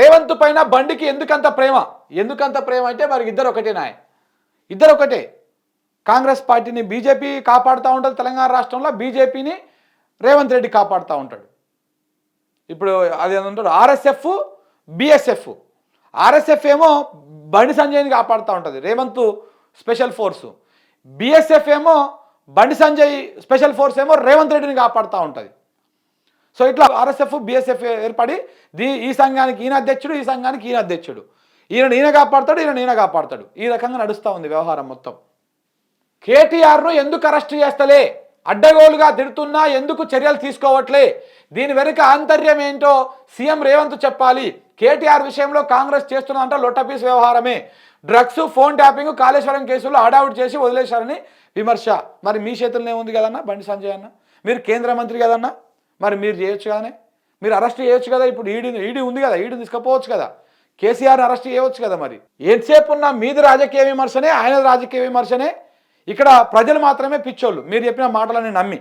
రేవంత్ పైన బండికి ఎందుకంత ప్రేమ అంటే మరి ఇద్దరు ఒకటే నాయ, ఇద్దరు ఒకటే. కాంగ్రెస్ పార్టీని బీజేపీ కాపాడుతూ ఉంటుంది తెలంగాణ రాష్ట్రంలో, బీజేపీని రేవంత్ రెడ్డి కాపాడుతూ ఉంటాడు. ఇప్పుడు అది ఏమంటారు ఆర్ఎస్ఎఫ్ బిఎస్ఎఫ్. ఆర్ఎస్ఎఫ్ ఏమో బండి సంజయ్ని కాపాడుతూ ఉంటుంది, రేవంత్ స్పెషల్ ఫోర్సు. బిఎస్ఎఫ్ ఏమో బండి సంజయ్ స్పెషల్ ఫోర్స్ ఏమో రేవంత్ రెడ్డిని కాపాడుతూ ఉంటుంది. సో ఇట్లా ఆర్ఎస్ఎఫ్ బిఎస్ఎఫ్ ఏర్పడి ఈ సంఘానికి ఈయన అధ్యక్షుడు, ఈ సంఘానికి ఈయన అధ్యక్షుడు, ఈయన కాపాడుతాడు, ఈయన కాపాడుతాడు. ఈ రకంగా నడుస్తూ ఉంది వ్యవహారం మొత్తం. కేటీఆర్ను ఎందుకు అరెస్ట్ చేస్తలే, అడ్డగోలుగా తిడుతున్నా ఎందుకు చర్యలు తీసుకోవట్లే, దీని వెనుక ఆంతర్యం ఏంటో సీఎం రేవంత్ చెప్పాలి. కేటీఆర్ విషయంలో కాంగ్రెస్ చేస్తున్నదంటే లొట్టపీస్ వ్యవహారమే. డ్రగ్స్, ఫోన్ ట్యాపింగ్, కాళేశ్వరం కేసుల్లో హడావుడి చేసి వదిలేశారని విమర్శ. మరి మీ చేతుల్లోనే ఉంది కదన్నా బండి సంజయ్ అన్న, మీరు కేంద్ర మంత్రి కదన్నా, మరి మీరు చేయొచ్చు కదనే, మీరు అరెస్ట్ చేయొచ్చు కదా. ఇప్పుడు ఈడీ ఉంది కదా, ఈడీ తీసుకుపోవచ్చు కదా, కేసీఆర్ని అరెస్ట్ చేయవచ్చు కదా. మరి ఎంతసేపు ఉన్న మీది రాజకీయ విమర్శనే, ఆయన రాజకీయ విమర్శనే. ఇక్కడ ప్రజలు మాత్రమే పిచ్చోళ్ళు మీరు చెప్పిన మాటలని నమ్మి.